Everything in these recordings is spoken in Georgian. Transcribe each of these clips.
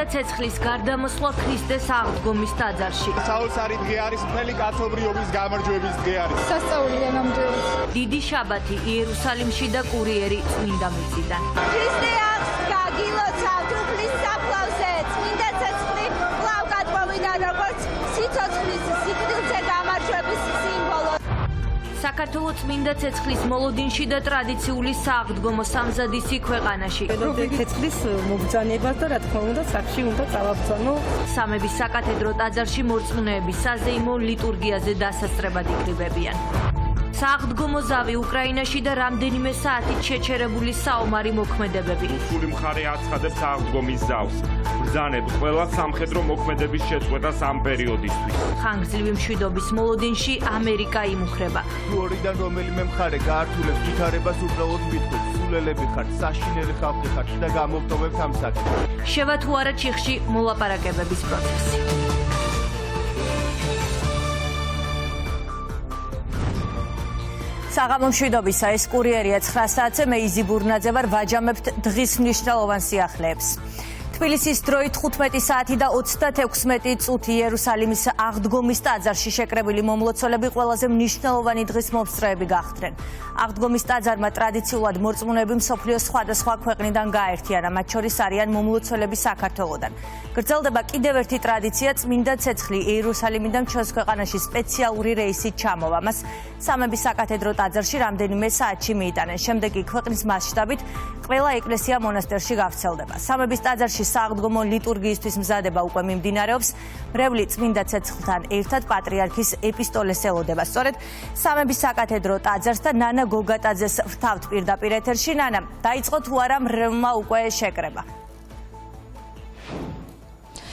წმინდა ცეცხლის გარდამოსვლა ქრისტეს აღდგომის ტაძარში. საოცარი დღე არის, მთელი კაცობრიობის გამარჯვების დღე არის. სასწაულია ნამდვილად. დიდი შაბათი იერუსალიმში და კურიერი წმინდა მიწიდან. ქრისტე გაგილოცა უფლის საფლავზე, წმინდა ცეცხლი კვლავ გადმოვიდა როგორც სიცოცხლის სიკვდილზე გამარჯვების სიმბოლო. საქართველოს წმინდა ცეცხლის მოლოდინში და ტრადიციული სააღდგომო სამზადისი ქვეყანაში. ცეცხლის მობრძანებას და რა თქმა უნდა სახში უნდა წავაბრძანო. სამების საკათედრო ტაძარში მორწმუნეები საზეიმო ლიტურგიაზე დასასწრებად იკრიბებიან. სააღდგომო ზავი უკრაინაში და რამდენიმე საათით შეჩერებული საომარი მოქმედებები. რუსული მხარე აცხადებს სააღდგომის ზავს. ბრძანებს ყველა სამხედრო მოქმედების შეწყვეტას ამ პერიოდისთვის. ხანგრძლივი მშვიდობის მოლოდინში ამერიკა იმუქრება. ორიდან რომელიმე მხარე გაართულებს ვითარებას უბრალოდ მithქვებს, სულელები ხართ, საშინელი ხალხი ხართ და გამოვტოვებთ ამ საკითხს. შევა თუ არა ჩიხში მოლაპარაკებების პროცესი. საღამო მშვიდობისა, ეს კურიერია 9 საათზე, მე იზი ბურნაძე ვარ, ვაჯამებთ დღის მნიშვნელოვან სიახლეებს. თბილისის დროით 15 საათი და 36 წუთი იერუსალიმის აღდგომის ტაძარში შეკრებილი მომლოცველები ყველაზე მნიშვნელოვანი დღის მომსწრეები გახდნენ. აღდგომის ტაძარმა ტრადიციულად მორწმუნეები მსოფლიოს სხვადასხვა ქვეყნიდან გააერთიანა, მათ შორის არიან მომლოცველები საქართველოდან. გრძელდება კიდევ ერთი ტრადიცია, წმინდა ცეცხლი იერუსალიმიდან ჩვენს ქვეყანაში სპეციალური რეისით ჩამოვა. მას სამების საკათედრო ტაძარში რამდენიმე საათში მიიტანენ. შემდეგ კი ქვეყნის მასშტაბით ყველა ეკლესია მონასტერში გავრცელდება. სამების ტაძარში სააღდგომო ლიტურგიისთვის მზადება უკვე მიმდინარეობს. მრევლი წმინდა ცეცხლთან ერთად პატრიარქის ეპისტოლეს ელოდება. სწორედ სამების საკათედრო ტაძარს და ნანა გოგატაძეს ვრთავთ პირდაპირ ეთერში. ნანა, დაიწყო თუ არა მრევლმა უკვე შეკრება?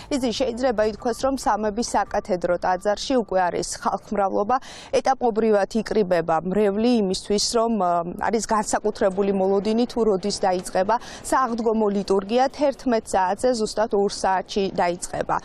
იზი შეიძლება ითქვას, რომ სამების საკათედრო ტაძარში უკვე არის ხალხმრავლობა, ეტაპობრივად იკრიბება მრევლი იმისთვის, რომ არის განსაკუთრებული მოლოდინი თუ როდის დაიწყება სააღდგომო ლიტურგია 11 საათზე, ზუსტად 2 საათში დაიწყება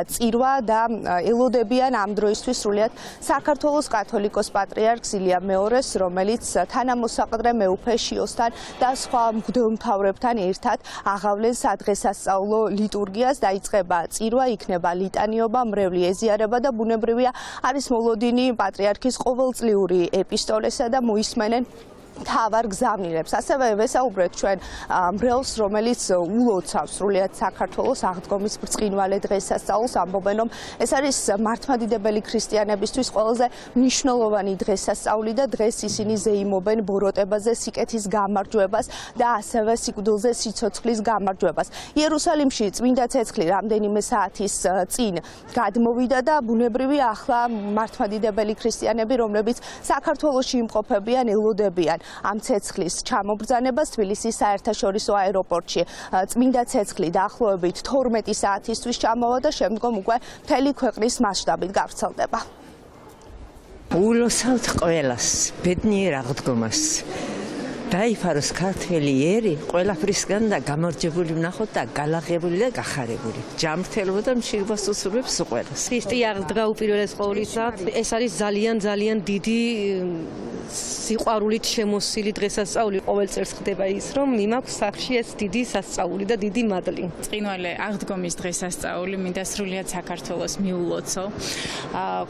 წირვა და ელოდებიან ამ დროისთვის სრულიად საქართველოს კათოლიკოს პატრიარქს ილია მეორეს, რომელიც თანამოსაყდრე მეუფე შიოსთან და სხვა მღვდელმთავრებთან ერთად აღავლენ სადღესასწაულო ლიტურგიას. დაიწყება წირვა, იქნება ლიტანიობა, მრევლი ეზიარება და ბუნებრივია არის მოლოდინი პატრიარქის ყოველწლიური ეპისტოლესა და მოისმენენ თავარ გზავნილებს. ასევე ვესაუბრეთ ჩვენ მრევლს, რომელიც ულოცავს სრულიად საქართველოს აღდგომის ბრწყინვალე დღესასწაულს. ამბობენ, რომ ეს არის მართლმადიდებელი ქრისტიანებისთვის ყველაზე მნიშვნელოვანი დღესასწაული და დღეს ისინი ზეიმობენ ბოროტებაზე, სიკეთის გამარჯვებას და ასევე სიკვდილზე სიცოცხლის გამარჯვებას. იერუსალიმში წმინდა ცეცხლი რამდენიმე საათის წინ გადმოვიდა და ბუნებრივია ახლა მართლმადიდებელი ქრისტიანები, რომლებიც საქართველოში იმყოფებიან, ელოდებიან ამ ცეცხლის ჩამობრძანებას თბილისის საერთაშორისო აეროპორტში. წმინდა ცეცხლი დაახლოებით 12 საათისთვის ჩამოვა და შემდგომ უკვე მთელი ქვეყნის მასშტაბით გავრცელდება. ულოცავთ ყველას, ბედნიერ აღდგომას. დაიფაროს ქართველი ერი ყველაფრისგან და გამარჯვებული ვნახოთ და გალაღებული და გახარებული. ჯანმრთელობა და მშვიდობას უსურვებს ყველას. ქრისტე აღდგა უპირველეს ყოვლისა. ეს არის ძალიან დიდი სიყვარულით შემოსილი დღესასწაული. ყოველ წელს ხდება ის, რომ მიმაქვს სახში ეს დიდი სასწაული და დიდი მადლი. წინვალე აღდგომის დღესასწაული მინდა სრულიად საქართველოს მიულოცო.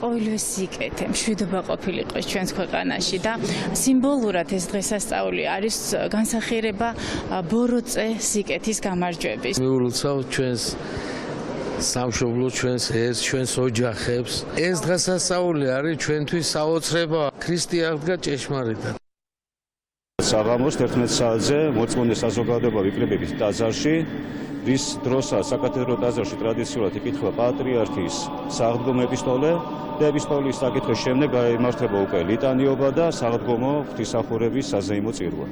ყოველივე სიკეთე, მშვიდობა ყოფილიყო ჩვენს ქვეყანაში და სიმბოლურად ეს დღესასწაული არის განსახიერება ბოროტე სიკეთის გამარჯვების. მიულოცავ ჩვენს სამშობლოს, ჩვენს ერს, ჩვენს ოჯახებს. ეს დღესასწაული არის ჩვენთვის საოცრება. ქრისტე აღდგა ჭეშმარიტად. საღამოს 11 საათზე მორწმუნე საზოგადოება ვიკრიბებით ტაძარში, რის დროსაც საკათედრო ტაძარში ტრადიციულად იკითხება პატრიარქის სააღდგომო ეპისტოლე და ეპისტოლის საკითხის შემდეგ გაიმართება უკვე ლიტანიობა და სააღდგომო ღვთისმსახურების საზეიმო წირვა.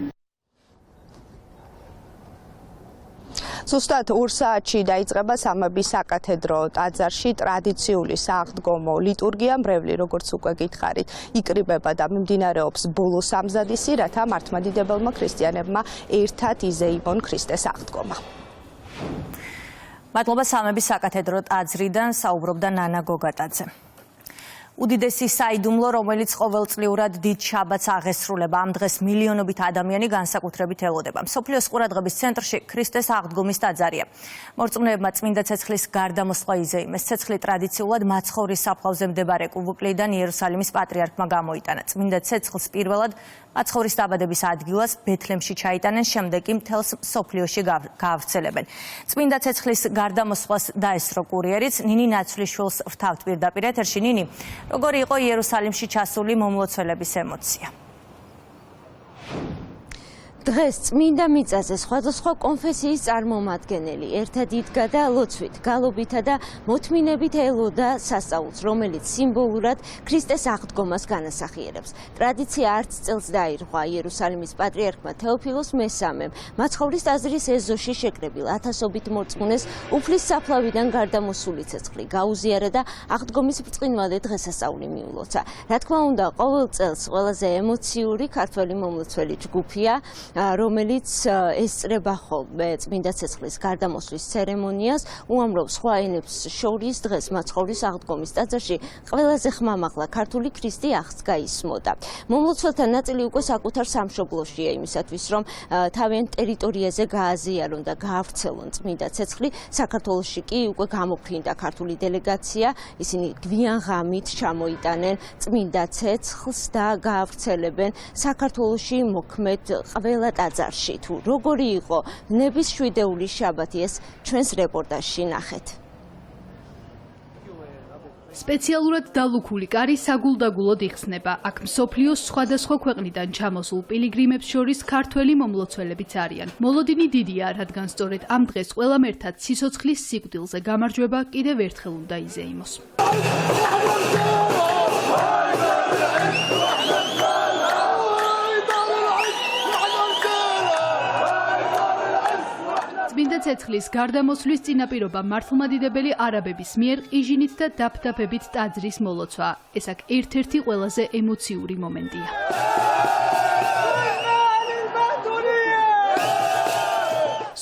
ზუსტად 2 საათში დაიწყება სამების საკათედრო ტაძარში ტრადიციული სააღდგომო ლიტურგია. მრევლი, როგორც უკვე გითხარით, იკრიბება და მიმდინარეობს ბოლო სამზადისი, რათა მართლმადიდებელმა ქრისტიანებმა ერთად იზეიმონ ქრისტეს აღდგომა. მადლობა სამების საკათედრო ტაძრიდან საუბრობდა ნანა გოგატაძე. უდიდესი საიდუმლო, რომელიც ყოველწლიურად დიდ შაბათს აღესრულება. Ამ დღეს მილიონობით ადამიანი განსაკუთრებით ელოდება. მსოფლიოს ყურადღების ცენტრში ქრისტეს აღდგომის ტაძარია. მორწმუნეებმა წმინდა ცეცხლის გარდამოსვლა იზეიმეს. ცეცხლი ტრადიციულად მაცხოვრის საფლავზე მდებარე კუბუკლიდან იერუსალიმის პატრიარქმა გამოიტანა. წმინდა ცეცხლს პირველად მაცხოვრის დაბადების ადგილას ბეთლემში ჩაიტანენ, შემდეგ კი მთელს მსოფლიოში გაავრცელებენ. წმინდა ცეცხლის გარდამოსვლას დაესწრო კურიერიც. ნინი ნაცვლიშვილს ვრთავთ პირდაპირ ეთერში. ნინი, როგორი იყო იერუსალიმში ჩასული მომლოცველების ემოცია? დღეს წმინდა მიწაზე სხვადასხვა კონფესიის წარმომადგენელი ერთად იდგა და ლოცვით, გალობითა და მოთმინებით ელოდა სასწაულს, რომელიც სიმბოლურად ქრისტეს აღდგომას განასახიერებს. ტრადიცია არც წელს დაირღვა იერუსალიმის პატრიარქმა თეოფილოს მესამემ. მაცხოვრის ტაძრის ეზოში შეკრებილ ათასობით მორწმუნეს უფლის საფლავიდან გარდამოსული ცეცხლი გაუზიარა და აღდგომის ბრწყინვალე დღესასწაული მიულოცა. რა თქმა უნდა, ყოველ წელს ყველაზე ემოციური ქართველი მომლოცველი ჯგუფია, რომელიც ესწრება ხოლმე წმინდა ცეცხლის გარდამოსვლის ცერემონიას. უამრავ სხვა ენებს შორის დღეს მაცხოვრის აღდგომის ტაძარში ყველაზე ხმამაღლა ქართული ქრისტე აღსდგა გაისმოდა. მომლოცველთა ნაწილი უკვე საკუთარ სამშობლოშია იმისათვის, რომ თავიანთ ტერიტორიაზე გააზიარონ და გაავრცელონ წმინდა ცეცხლი. საქართველოში კი უკვე გამოფრინდა ქართული დელეგაცია. ისინი გვიან ღამით ჩამოიტანენ წმინდა ცეცხლს და გაავრცელებენ საქართველოში მოქმედ ყველა ტაძარში. თუ როგორი იყო ნების შვიდეული შაბათი, ეს ჩვენს რეპორტაჟში ნახეთ. სპეციალურად დალუქული კარი საგულდაგულოდ იხსნება. აქ მსოფლიოს სხვადასხვა ქვეყნიდან ჩამოსულ პილიგრიმებს შორის ქართველი მომლოცველებიც არიან. მოლოდინი დიდია, რადგან სწორედ ამ დღეს ყველამ ერთად სიცოცხლის სიკვდილზე გამარჯვება კიდევ ერთხელ უნდა იზეიმოს. წმინდა ცეცხლის გარდამოსვლის წინაპირობა მართლმადიდებელი არაბების მიერ ყიჟინით და დაფდაფებით ტაძრის მოლოცვა. ეს აქ ერთ-ერთი ყველაზე ემოციური მომენტია.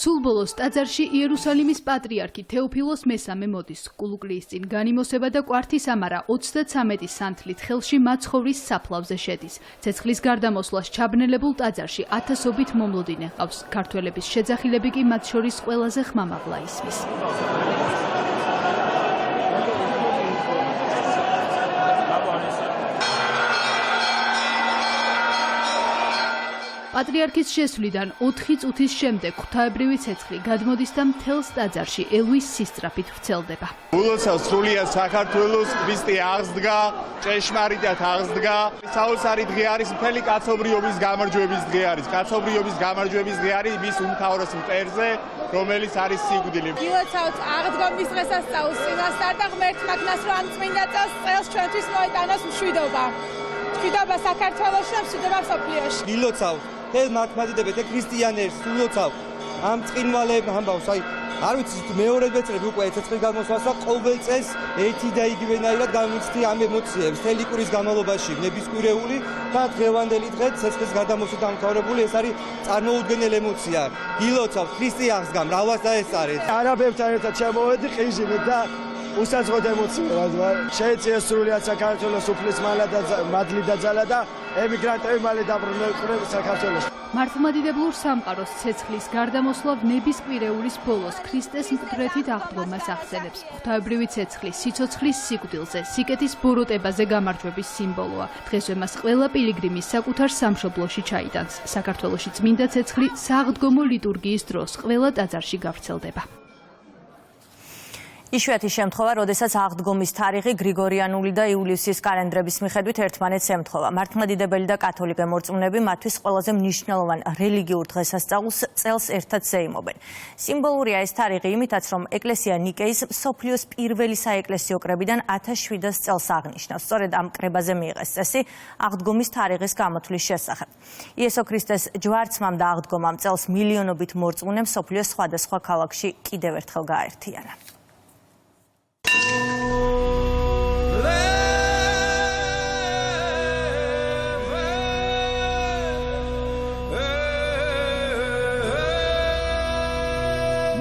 სულ ბოლოს ტაძარში იერუსალიმის პატრიარქი თეოფილოს მესამე მოდის. კულუკლიის წინ განიმოსება და კვართის ამარა 33 სანთლით ხელში მაცხოვრის საფლავზე შედის. ცეცხლის გარდამოსვლას ჩაბნელებულ ტაძარში ათასობით მომლოდინე ჰყავს. ქართველების შეძახილები კი მათ შორის ყველაზე ხმამაღლა ისმის. პატრიარქის შესვლიდან 4 წუთის შემდეგ ღვთაებრივი ცეცხლი გადმოდის და მთელს ტაძარში ელვის სისწრაფით ვრცელდება. ულოცავს სრულიად საქართველოს ქრისტე აღსდგა, ჭეშმარიტად აღსდგა. საოცარი დღე არის, მთელი კაცობრიობის გამარჯვების დღე არის. კაცობრიობის გამარჯვების დღე არის მის უმთავრეს მტერზე, რომელიც არის სიკვდილი. ულოცავთ აღდგომის დღესასწაულს წინასწარ და ღმერთმა ქნას, რომ ამ წმინდა წელს ჩვენთვის მოიტანოს მშვიდობა. მშვიდობა საქართველოში და მშვიდობა მსოფლიოში. ილოცავთ ეს მართლმადიდებელი და ქრისტიანებს ულოცავთ ამ წინვალებ ამბავს, აი არ ვიცი მეორე ბეწრები უკვე ცეცხლის გამოსვლას და ყოველ წელს ერთი და იგივენაირად გამიცდი ამ ემოციებს. მთელი კვირის განმავლობაში ნებისკვირეული და დღევანდელი დღე ცეცხლის გადამოსვლით დამთავრებული, ეს არის წარმოუდგენელი ემოცია. ილოცავთ ქრისტე აღსდგა, მრავალს დაესწარეთ. არაბებთან ერთად ჩამოვედი ყიჟინით და უსაწყოდ ემოციურად ვარ. შეეწია სრულიად საქართველოს უფლის მადლი და ძალა და ემიგრანტები მალე დაბრუნდნენ საქართველოში. მართლმადიდებლურ სამყაროს ცეცხლის გარდამოსვლა ნების კვირეულის ბოლოს ქრისტეს მკვდრეთით აღდგომას ახსენებს. ღვთაებრივი ცეცხლი სიცოცხლის სიკვდილზე, სიკეთის ბოროტებაზე გამარჯვების სიმბოლოა. დღესვე მას ყველა პილიგრიმი საკუთარ სამშობლოში ჩაიტანს. საქართველოში წმინდა ცეცხლი სააღდგომო ლიტურგიის დროს ყველა ტაძარში გავრცელდება. იშვიათი შემთხვევა, როდესაც აღდგომის თარიღი გრიგორიანული და იულიუსის კალენდრების მიხედვით ერთმანეთს ემთხვევა. მართლმადიდებელი და კათოლიკე მორწმუნეები მათთვის ყველაზე მნიშვნელოვან რელიგიურ დღესასწაულს წელს ერთად ზეიმობენ. სიმბოლურია ეს თარიღი იმითაც, რომ ეკლესია ნიკეის მსოფლიოს პირველი საეკლესიო კრებიდან 1700 წელს აღნიშნავს. სწორედ ამ კრებაზე მიიღეს წესი აღდგომის თარიღის გამოთვლის შესახებ. იესო ქრისტეს ჯვარცმამ და აღდგომამ წელს მილიონობით მორწმუნე მსოფლიოს სხვადასხვა ქალაქში კიდევ ერთხელ გააერთიანა.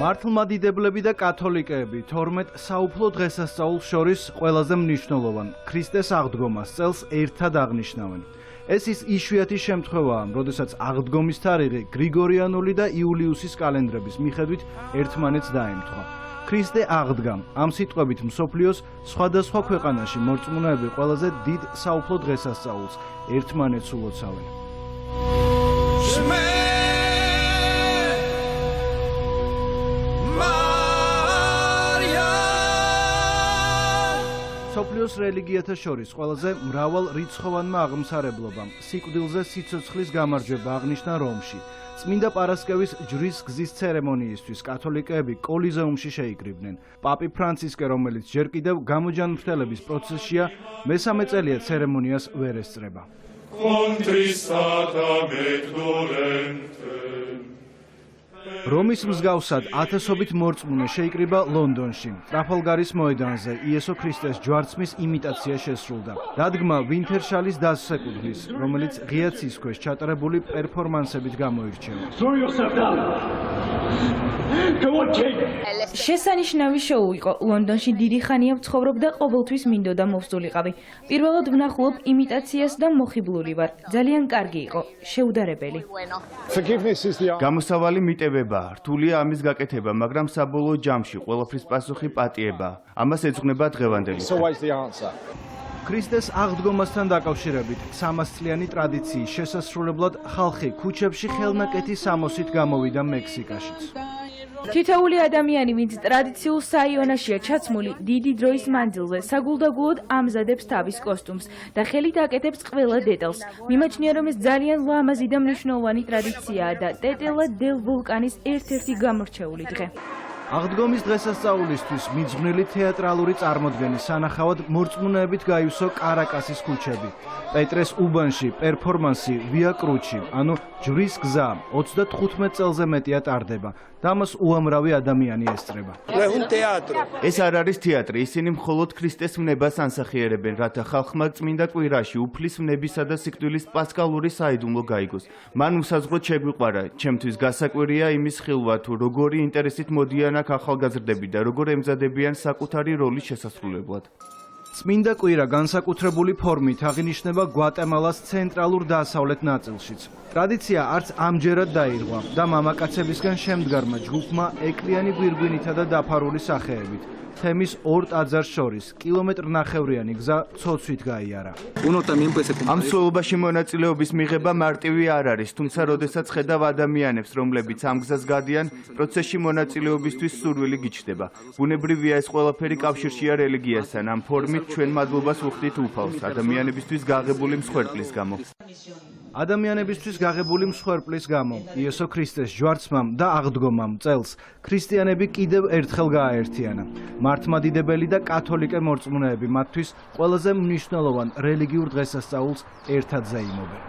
მართლმადიდებლები და კათოლიკეები 12 საუფლო დღესასწაულს შორის ყველაზე მნიშვნელოვან ქრისტეს აღდგომას წელს ერთად აღნიშნავენ. ეს ის იშვიათი შემთხვევაა, როდესაც აღდგომის თარიღი გრიგორიანული და იულიუსის კალენდრების მიხედვით ერთმანეთს დაემთხვა. ქრისტე აღდგა. ამ სიტყვებით მსოფლიოს სხვადასხვა ქვეყანაში მორწმუნეები ყველაზე დიდ საუფლო დღესასწაულს ერთმანეთს ულოცავენ. მსოფლიოს რელიგიათა შორის ყველაზე მრავალრიცხოვანმა აღმსარებლობამ სიკვდილზე სიცოცხლის გამარჯვება აღნიშნა რომში. წმინდა პარასკევის ჯვრის გზის ცერემონიისთვის კათოლიკეები კოლიზეუმში შეიკრიბნენ. პაპი ფრანცისკე, რომელიც ჯერ კიდევ გამოჯანმრთელების პროცესშია, მესამე წელია ცერემონიას ვერ ესწრება. რომის მსგავსად ათასობით მორწმუნე შეიკრიბა ლონდონში. ტრაფალგარის მოედანზე იესო ქრისტეს ჯვარცმის იმიტაცია შესრულდა. დადგმა ვინთერშალის დასსეკუდლის, რომელიც ღია ცის ქვეშ ჩატარებული პერფორმანსებით გამოირჩევა. შესანიშნავი შოუ იყო. ლონდონში დიდი ხანია ვცხოვრობ და ყოველთვის მინდოდა მოვსულიყავი. პირველად ვნახულობ იმიტაციას და მოხიბლული ვარ. ძალიან კარგი იყო, შეუდარებელი. გამოსავალი მიტევებაა, რთულია ამის გაკეთება, მაგრამ საბოლოო ჯამში ყველაფრის პასუხი პატიებაა. ამას ეძღვნება დღევანდელი. ქრისტეს აღდგომასთან დაკავშირებით 300 წლიანი ტრადიციის შესასრულებლად ხალხი ქუჩებში ხელნაკეთის სამოსით გამოვიდა მექსიკაშიც. თითოეული ადამიანი, ვინც ტრადიციულ საიონაშია ჩაცმული, დიდი დროის მანძილზე საგულდაგულოდ ამზადებს თავის კოსტუმს და ხელით აკეთებს ყველა დეტალს. მიმაჩნია, რომ ეს ძალიან ლამაზი და მნიშვნელოვანი ტრადიციაა და ტეტელა დელ ვულკანის ერთ-ერთი გამორჩეული დღე. აღდგომის დღესასწაულისთვის მიძღვნილი თეატრალური წარმოდგენის სანახავად მორწმუნეებით გაივსო კარაკასის ქუჩები. პეტრეს უბანში პერფორმანსი ვია კრუჩი, ანუ ჯვრის გზა 35 წელზე მეტია ტარდება და ამას უამრავი ადამიანი ესწრება. ეს არ არის თეატრი, ისინი მხოლოდ ქრისტეს ვნებას ანსახიერებენ, რათა ხალხმა წმინდა კვირაში უფლის ვნებისა და სიკვდილის პასკალური საიდუმლო გაიგოს. მან უსაზღვროდ შეგვიყვარა, ჩემთვის გასაკვირია იმის ხილვა, თუ როგორი ინტერესით მოდიან აქ ახალგაზრდები და როგორ ემზადებიან საკუთარი როლის შესასრულებლად. წმინდა კვირა განსაკუთრებული ფორმით აღინიშნება გვატემალას ცენტრალურ დასავლეთ ნაწილშიც. ტრადიცია არც ამჯერად დაირღვა და მამაკაცებისგან შემდგარმა ჯგუფმა ეკლიანი გვირგვინითა და დაფარული სახეებით თემის ორ ტაძარს შორის კილომეტრნახევრიანი გზა ცოცვით გაიარა. ამ სრულობაში მონაწილეობის მიღება მარტივი არ არის, თუმცა როდესაც ხედავ ადამიანებს, რომლებიც ამ გზას გადიან, პროცესში მონაწილეობისთვის სურვილი გიჩნდება. ბუნებრივია ეს ყველაფერი კავშირშია რელიგიასთან, ამ ფორმით ჩვენ მადლობას ვუხდით უფალს, ადამიანებისთვის გაღებული მსხვერპლის გამო. ადამიანებისთვის გაღებული მსხვერპლის გამო იესო ქრისტეს ჯვარცმამ და აღდგომამ წელს ქრისტიანები კიდევ ერთხელ გააერთიანა. მართლმადიდებელი და კათოლიკე მორწმუნეები მათთვის ყველაზე მნიშვნელოვან რელიგიურ დღესასწაულს ერთად ზეიმობენ.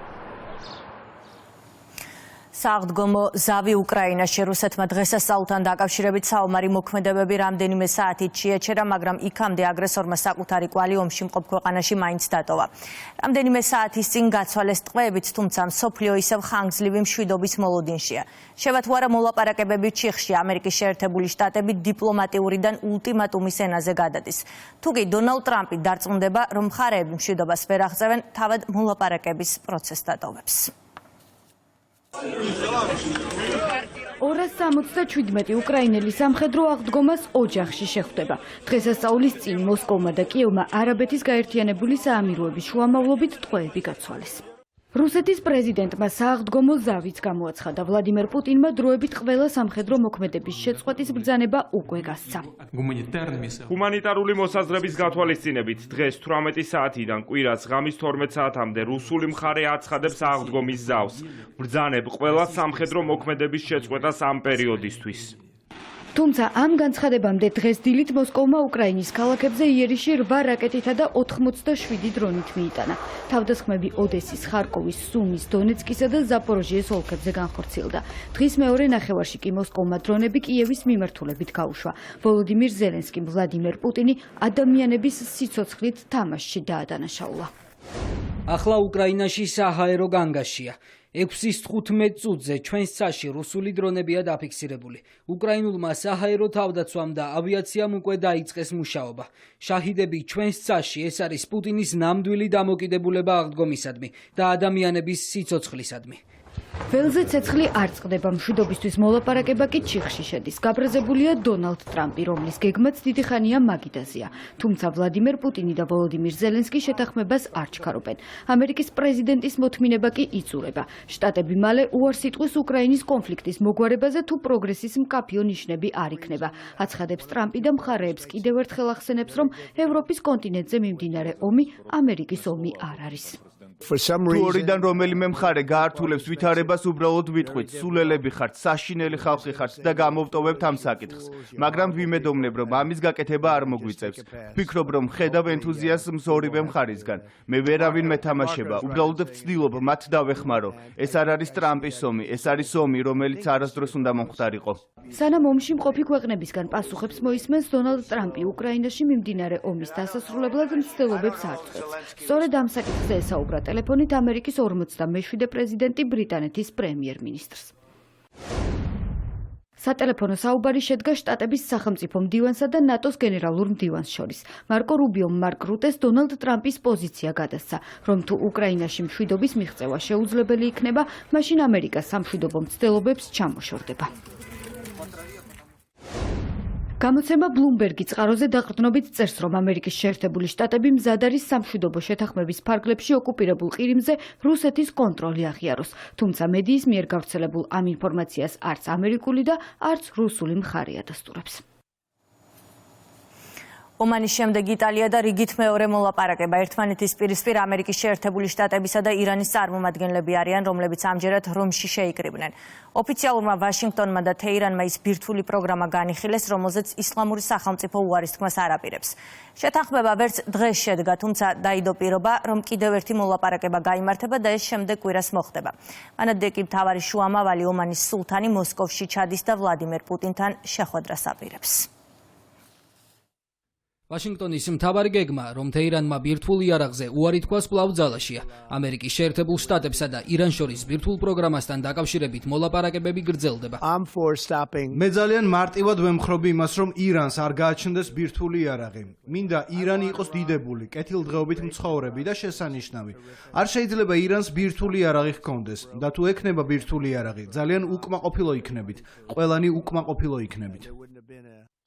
სააღდგომო ზავი უკრაინაში რუსეთმა დღესასწაულთან დაკავშირებით საომარი მოქმედებები რამდენიმე საათით შეაჩერა, მაგრამ იქამდე აგრესორმა საკუთარი კვალი ომში მყოფ ქვეყანაში მაინც დატოვა. რამდენიმე საათის წინ გაცვალეს ტყვეებით, თუმცა მსოფლიო ისევ ხანგრძლივი მშვიდობის მოლოდინშია. შევა თუ არა მოლაპარაკებები ჩიხში, ამერიკის შეერთებული შტატები დიპლომატიურიდან ულტიმატუმის ენაზე გადადის. თუკი დონალდ ტრამპი დარწმუნდება, რომ მხარეები მშვიდობას ვერ აღწევენ, თავად მოლაპარაკების პროცესს დატოვებს. 277 უკრაინელი სამხედრო აღდგომას ოჯახში შეხვდება. დღესასწაულის წინ მოსკოვმა და კიევმა არაბეთის გაერთიანებული საამიროების შუამავლობით ტყვეები გაცვალეს. რუსეთის პრეზიდენტმა სააღდგომო ზავიც გამოაცხადა. ვლადიმერ პუტინმა დროებით ყველა სამხედრო მოქმედების შეწყვეტის ბრძანება უკვე გასცა. ჰუმანიტარული მოსაზრების გათვალისწინებით დღეს 18 საათიდან კვირას ღამის 12 საათამდე რუსული მხარე აცხადებს აღდგომის ზავს. ბრძანებ ყველა სამხედრო მოქმედების შეწყვეტას ამ პერიოდისთვის. თუმცა ამ განცხადებამდე დღეს დილით მოსკოვმა უკრაინის ქალაქებზე იერიში 8 რაკეტითა და 87 დრონით მიიტანა. თავდასხმები ოდესის, ხარკოვის, სუმის, დონეცკისა და ზაპოროჟიეს ოლქებზე განხორციელდა. დღის მეორე ნახევარში კი მოსკოვმა დრონები კიევის მიმართულებით გაუშვა. ვოლოდიმირ ზელენსკიმ ვლადიმერ პუტინი ადამიანების სიცოცხლით თამაშში დაადანაშაულა. ახლა უკრაინაში საჰაერო განგაშია. 6:15 წუთზე ჩვენს ცაში რუსული დრონებია დაფიქსირებული. უკრაინულმა საჰაერო თავდაცვამ და ავიაციამ უკვე დაიწყეს მუშაობა. შაჰიდები ჩვენს ცაში ეს არის პუტინის ნამდვილი დამოკიდებულება აღდგომისადმი და ადამიანების სიცოცხლისადმი. ველზე ცეცხლი არ წყდება, მშვიდობისთვის მოლაპარაკება კი ჩიხში შედის. გაბრაზებულია დონალდ ტრამპი, რომლის გეგმაც დიდი ხანია მაგიდაზია. თუმცა ვლადიმერ პუტინი და ვოლოდიმირ ზელენსკი შეთანხმებას არ ჩქარობენ. ამერიკის პრეზიდენტის მოთმინება კი იწურება. შტატები მალე უარს იტყვის უკრაინის კონფლიქტის მოგვარებაზე თუ პროგრესის მკაფიო ნიშნები არ იქნება. აცხადებს ტრამპი და მხარეებს კიდევ ერთხელ ახსენებს, რომ ევროპის კონტინენტზე მიმდინარე ომი ამერიკის ომი არ არის. თუ ორიდან რომელიმე მხარე გაართულებს ვითარებას, უბრალოდ ვიტყვით, სულელები ხართ, საშინელი ხალხი ხართ და გამოვტოვებთ ამ საკითხს. მაგრამ ვიმედოვნებ, რომ ამის გაკეთება არ მოგვიწევს. ვფიქრობ, რომ ხედავ ენთუზიაზმს ორივე მხარისგან. მე ვერავინ მეთამაშება, უბრალოდ ვცდილობ მათ დავეხმარო. ეს არ არის ტრამპის ომი, ეს არის ომი, რომელიც არასდროს უნდა მომხდარიყო. სანამ ომში მყოფი ქვეყნებისგან პასუხებს მოისმენს, დონალდ ტრამპი უკრაინაში მიმდინარე ომის დასასრულებლად მცდელობებს არ წყვეტს. სწორედ ამ საკითხზე ესაუბრა ტელეფონით ამერიკის 47 პრეზიდენტი ბრიტანეთის პრემიერ-მინისტრს. სატელეფონო საუბარი შედგა შტატების სახელმწიფო მდივანსა და ნატოს გენერალურ მდივანს შორის. მარკო რუბიომ მარკ რუტეს დონალდ ტრამპის პოზიცია გადასცა, რომ თუ უკრაინაში მშვიდობის მიღწევა შეუძლებელი იქნება, მაშინ ამერიკა სამშვიდობო მცდელობებს ჩამოშორდება. გამოცემა ბლუმბერგი წყაროზე დაყრდნობით წერს, რომ ამერიკის შეერთებული შტატები მზად არის სამშვიდობო შეთანხმების ფარგლებში ოკუპირებულ ყირიმზე რუსეთის კონტროლი აღიაროს. თუმცა მედიის მიერ გავრცელებულ ამ ინფორმაციას არც ამერიკული და არც რუსული მხარე ადასტურებს. ომანის შემდეგ იტალია და რიგით მეორე მოლაპარაკება ერთმანეთის პირისპირ ამერიკის შეერთებული შტატებისა და ირანის წარმომადგენლები არიან, რომლებიც ამჯერად რომში შეიკრიბნენ. ოფიციალურმა ვაშინგტონმა და თეირანმა ის ბირთვული პროგრამა განიხილეს, რომელზეც ისლამური სახელმწიფო უარისთქმას არ აპირებს. შეთანხმება ვერც დღეს შედგა, თუმცა დაიდო პირობა, რომ კიდევ ერთი მოლაპარაკება გაიმართება და ეს შემდეგ კვირას მოხდება. მანამდე კი მთავარი შუამავალი ომანის სულთანი მოსკოვში ჩადის და ვლადიმერ პუტინთან შეხვედრას აპირებს. ვაშინგტონის მთავარი გეგმა, რომ თეირანმა ბირთვულ იარაღზე უარი თქვას კვლავ ძალაშია. ამერიკის შეერთებულ შტატებსა და ირანს შორის ბირთვულ პროგრამასთან დაკავშირებით მოლაპარაკებები გრძელდება. მე ძალიან მარტივად ვემხრობი იმას, რომ ირანს არ გააჩნდეს ბირთვული იარაღი. მინდა ირანი იყოს დიდებული, კეთილდღეობით მცხოვრები და შესანიშნავი. არ შეიძლება ირანს ბირთვული იარაღი ჰქონდეს და თუ ექნება ბირთვული იარაღი, ძალიან უკმაყოფილო იქნებით. ყველანი უკმაყოფილო იქნებით.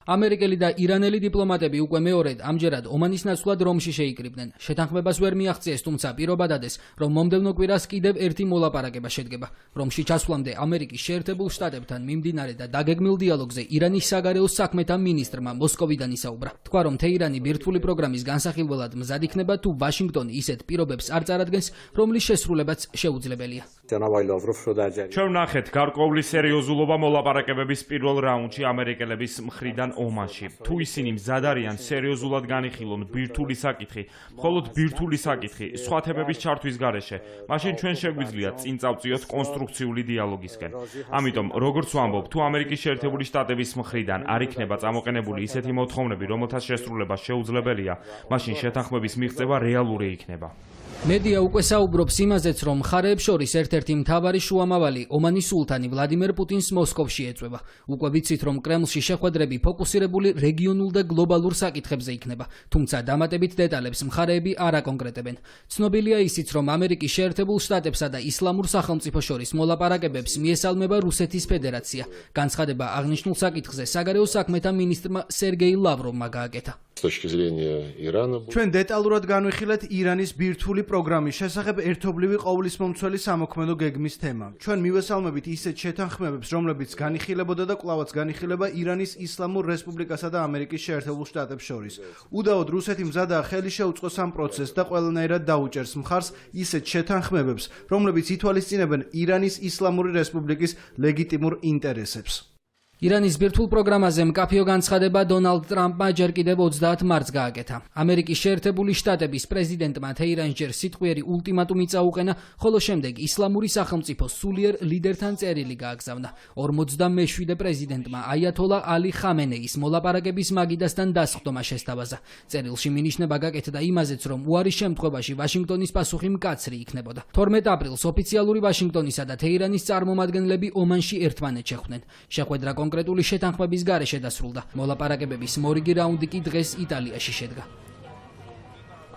ამერიკელი და ირანელი დიპლომატები უკვე მეორედ ამჯერად ომანის ნაცვლად რომში შეიკრიბნენ. შეთანხმებას ვერ მიაღწიეს, თუმცა პირობა დადეს, რომ მომდევნო კვირას კიდევ ერთი მოლაპარაკება შედგება. რომში ჩასვლამდე ამერიკის შეერთებულ შტატებთან მიმდინარე და დაგეგმილ დიალოგზე ირანის საგარეო საქმეთა მინისტრმა მოსკოვიდან ისაუბრა. თქვა, რომ თეირანი ბირთვული პროგრამის განსახილველად მზად იქნება, თუ ვაშინგტონი ისეთ პირობებს არ წარადგენს, რომლის შესრულებაც შეუძლებელია. ჩვენ ვნახეთ გარკვეული სერიოზულობა მოლაპარაკებების პირველ რაუნდში ამერიკელების მხრიდან ომანში. თუ ისინი მზად არიან სერიოზულად განიხილონ ბირთვული საკითხი, მხოლოდ ბირთვული საკითხი, სხვა თემების ჩართვის გარეშე, მაშინ ჩვენ შეგვიძლია წინ წავწიოთ კონსტრუქციული დიალოგისკენ. ამიტომ, როგორც ვამბობ, თუ ამერიკის შეერთებული შტატების მხრიდან არ იქნება წამოყენებული ისეთი მოთხოვნები, რომელთა შესრულება შეუძლებელია, მაშინ შეთანხმების მიღწევა რეალური იქნება. მედია უკვე საუბრობს იმაზეც, რომ მხარეებს შორის ერთ-ერთი მთავარი შუამავალი ომანის სულთანი ვლადიმერ პუტინს მოსკოვში ეწვევა. უკვე ვიცით, რომ კრემლში შეხვედრები ფოკუსირებული რეგიონულ და გლობალურ საკითხებზე იქნება, თუმცა დამატებით დეტალებს მხარეები არ აკონკრეტებენ. ცნობილია ისიც, რომ ამერიკის შეერთებულ შტატებსა და ისლამურ სახელმწიფოს შორის მოლაპარაკებებს მიესალმება რუსეთის ფედერაცია. განცხადება აღნიშნულ საკითხზე საგარეო საქმეთა მინისტრმა სერგეი ლავროვმა გააკეთა. ჩვენ დეტალურად განვიხილეთ ირანის ბირთვული პროგრამის შესახებ ერთობლივი ყოვლისმომცველი სამოქმედო გეგმის თემა. ჩვენ მივესალმებით ისეთ შეთანხმებებს, რომლებიც განიხილებოდა და კვლავაც განიხილება ირანის ისლამურ რესპუბლიკასა და ამერიკის შეერთებულ შტატებს შორის. უდაოდ რუსეთი მზადაა ხელი შეუწყოს ამ პროცესს და ყველანაირად დაუჭერს მხარს ისეთ შეთანხმებებს, რომლებიც ითვალისწინებენ ირანის ისლამური რესპუბლიკის ლეგიტიმურ ინტერესებს. ირანის ბირთვულ პროგრამაზე მკაფიო განცხადება დონალდ ტრამპმა ჯერ კიდევ 30 მარტს გააკეთა. ამერიკის შეერთებული შტატების პრეზიდენტმა თეირანს ჯერ სიტყვიერი ულტიმატუმი წაუყენა, ხოლო შემდეგ ისლამური სახელმწიფოს სულიერ ლიდერთან წერილი გააგზავნა. 47 პრეზიდენტმა აიათოლა ალი ხამენეის მოლაპარაკების მაგიდასთან დასხდომა შესთავაზა. წერილში მინიშნება გაკეთდა იმაზეც, რომ უარის შემთხვევაში ვაშინგტონის პასუხი მკაცრი იქნებოდა. 12 აპრილს ოფიციალური ვაშინგტონისა და თეირანის წარმომადგენლები ომანში ერთმანეთს შეხვდნენ. შეხვედრა კონკრეტული შეთანხმების გარეშე დასრულდა. მოლაპარაკებების მორიგი რაუნდი კი დღეს იტალიაში შედგა.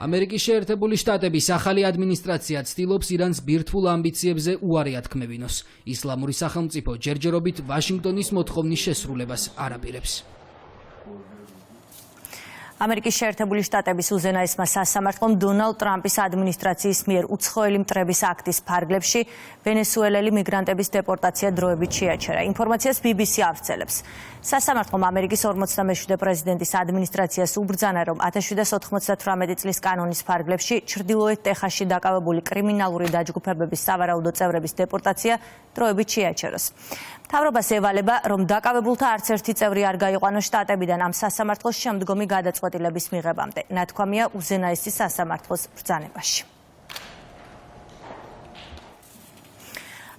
ამერიკის შეერთებული შტატების ახალი ადმინისტრაცია ცდილობს ირანს ბირთვულ ამბიციებზე უარი ათქმევინოს. ისლამური სახელმწიფო ჯერჯერობით ვაშინგტონის მოთხოვნის შესრულებას არ აპირებს. ამერიკის შეერთებული შტატების უზენაესმა სასამართლომ დონალდ ტრამპის ადმინისტრაციის მიერ უცხოელი მტრების აქტის ფარგლებში ვენესუელელი მიგრანტების დეპორტაცია დროებით შეაჩერა. ინფორმაციას BBC ავრცელებს. სასამართლომ ამერიკის 47 პრეზიდენტის ადმინისტრაციას უბრძანა, რომ 1798 წლის კანონის ფარგლებში ჩრდილოეთ ტეხასში დაკავებული კრიმინალური დაჯგუფებების სავარაუდო წევრების დეპორტაცია დროებით შეაჩეროს. მთავრობას ევალება, რომ დაკავებულთა არც ერთი წევრი არ გაიყვანოს შტატებიდან ამ სასამართლოს შემდგომი გადაწყვეტილების მიღებამდე. ნათქვამია უზენაესი სასამართლოს ბრძანებაში.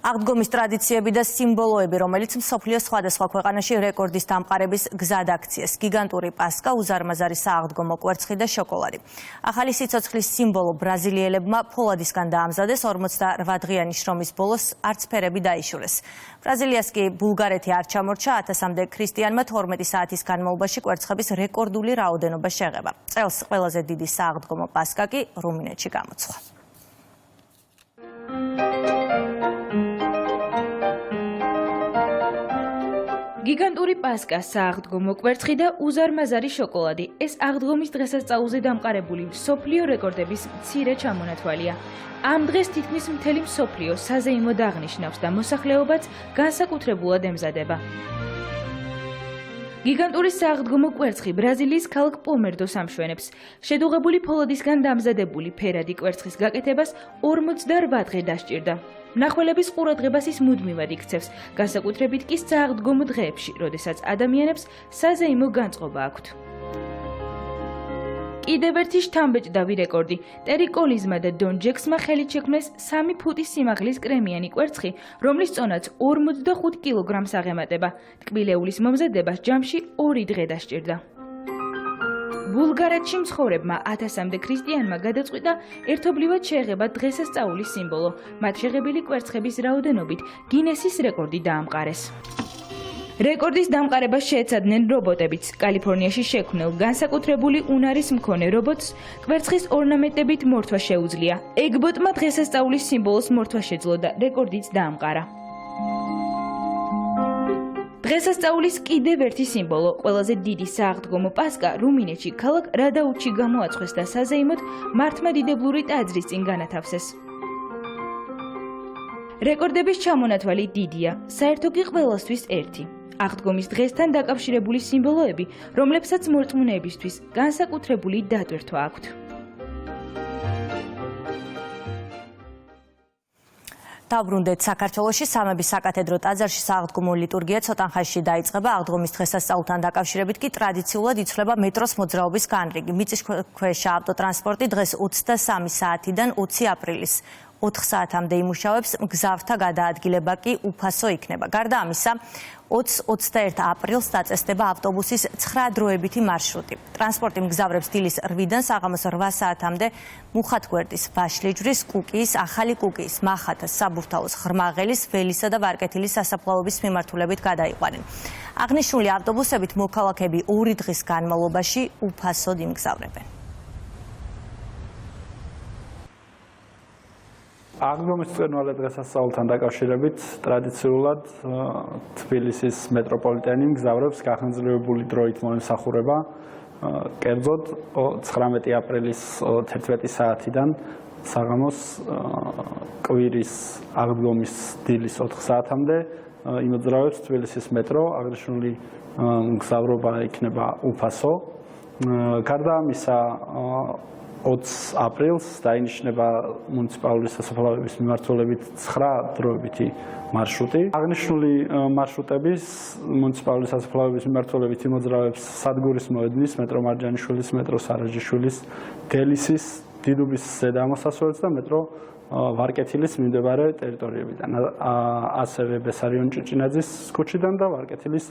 აღდგომის ტრადიციები და სიმბოლოები, რომელიც მსოფლიოს სხვადასხვა ქვეყანაში რეკორდის დამყარების გზად აქციეს. გიგანტური პასკა, უზარმაზარი სააღდგომო კვერცხი და შოკოლადი. ახალი სიცოცხლის სიმბოლო ბრაზილიელებმა ფოლადისგან დაამზადეს, 48 დღიანი შრომის ბოლოს არც ფერები დაიშურეს. ბრაზილიას კი ბულგარეთი არ ჩამორჩა, 1000-მდე ქრისტიანმა 12 საათის განმავლობაში კვერცხების რეკორდული რაოდენობა შეღება. წელს ყველაზე დიდი სააღდგომო პასკა კი რუმინეთში გამოცხვა. გიგანტური პასკა, სააღდგომო კვერცხი და უზარმაზარი შოკოლადი. ეს აღდგომის დღესასწაულზე დამყარებული მსოფლიო რეკორდების მცირე ჩამონათვალია. ამ დღეს თითქმის მთელი მსოფლიო საზეიმოდ აღნიშნავს და მოსახლეობაც განსაკუთრებულად ემზადება. გიგანტური სააღდგომო კვერცხი ბრაზილიის ქალაქ პომერდოს ამშვენებს. შედუღებული ფოლადისგან დამზადებული ფერადი კვერცხის გაკეთებას 48 დღე დასჭირდა. მნახველების ყურადღებას ის მუდმივად იქცევს, განსაკუთრებით კი სააღდგომო დღეებში, როდესაც ადამიანებს საზეიმო განწყობა აქვთ. კიდევ ერთი შთამბეჭდავი რეკორდი. ტერი კოლიზმა და დონ ჯექსმა ხელით შექმნეს 3 ფუტის სიმაღლის კრემიანი კვერცხი, რომლის წონაც 45 კილოგრამს აღემატება. ტკბილეულის მომზადებას ჯამში 2 დღე დასჭირდა. ბულგარეთში მცხოვრებმა 1000-მდე ქრისტიანმა გადაწყვიტა ერთობლივად შეეღება დღესასწაულის სიმბოლო. მათ შეღებილი კვერცხების რაოდენობით გინესის რეკორდი დაამყარეს. რეკორდის დამყარებას შეეცადნენ რობოტებიც. კალიფორნიაში შექმნილ განსაკუთრებული უნარის მქონე რობოტს კვერცხის ორნამენტებით მორთვა შეუძლია. ეგბოტმა დღესასწაულის სიმბოლოს მორთვა შეძლო და რეკორდიც დაამყარა. დღესასწაულის კიდევ ერთი სიმბოლო, ყველაზე დიდი სააღდგომო პასკა რუმინეთში ქალაქ რადაუთში გამოაწყვეს და საზეიმოდ მართლმადიდებლური ტაძრის წინ განათავსეს. რეკორდების ჩამონათვალი დიდია, საერთო კი ყველასთვის ერთი. აღდგომის დღესთან დაკავშირებული სიმბოლოები, რომლებსაც მორწმუნეებისთვის განსაკუთრებული დატვირთვა აქვთ. დავბრუნდეთ საქართველოში. სამების საკათედრო ტაძარში სააღდგომო ლიტურგია ცოტა ხანში დაიწყება. აღდგომის დღესასწაულთან დაკავშირებით კი ტრადიციულად იცვლება მეტროს მოძრაობის განრიგი. მიწისქვეშა ავტოტრანსპორტი დღეს 23 საათიდან 20 აპრილის 4 საათამდე იმუშავებს, მგზავრთა გადაადგილება კი უფასო იქნება. გარდა ამისა, 20-21 აპრილს დაწესდება ავტობუსის 9 დროებითი მარშრუტი. ტრანსპორტი მგზავრებს დილის 8-დან საღამოს 8 საათამდე მუხათგვერდის, ვაშლიჯვრის, კუკიის, ახალი კუკიის, მახათას, საბურთალოს, ღრმაღელის, ველისა და ვარკეთილის სასაფლაოების მიმართულებით გადაიყვანენ. აღნიშნული ავტობუსებით მოქალაქეები 2 დღის განმავლობაში უფასოდ იმგზავრებენ. აღდგომის ბრწყინვალე დღესასწაულთან დაკავშირებით ტრადიციულად თბილისის მეტროპოლიტენი მგზავრებს გახანგრძლივებული დროით მოემსახურება. კერძოდ 19 აპრილის 11 საათიდან საღამოს კვირის აღდგომის დილის 4 საათამდე იმოძრავებს თბილისის მეტრო. აღნიშნული მგზავრობა იქნება უფასო. გარდა ამისა, 20 აპრილს დაინიშნება მუნიციპალური სასაფლაოების მიმართულებით 9 დროებითი მარშრუტი. აღნიშნული მარშრუტების მუნიციპალური სასაფლაოების მიმართულებით იმოძრავებს სადგურის მოედნის, მეტრო მარჯანიშვილის, მეტრო სარაჯიშვილის, დელისის, დიდუბის ზედამოსასვლელს და მეტრო ვარკეთილის მიმდებარე ტერიტორიებიდან. ასევე ბესარიონ ჭიჭინაძის ქუჩიდან და ვარკეთილის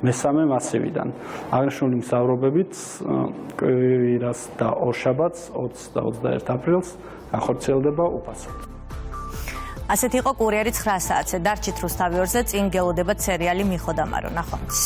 მესამე მასივიდან. აღნიშნული მგზავრობებით კვირას და ორშაბათს 20 და 21 აპრილს განხორციელდება უფასოდ. ასეთ იყო კურიერი 9 საათზე. დარჩით რუსთავი 2-ზე, წინ გელოდებათ სერიალი მიხო და მარო. ნახვამდის.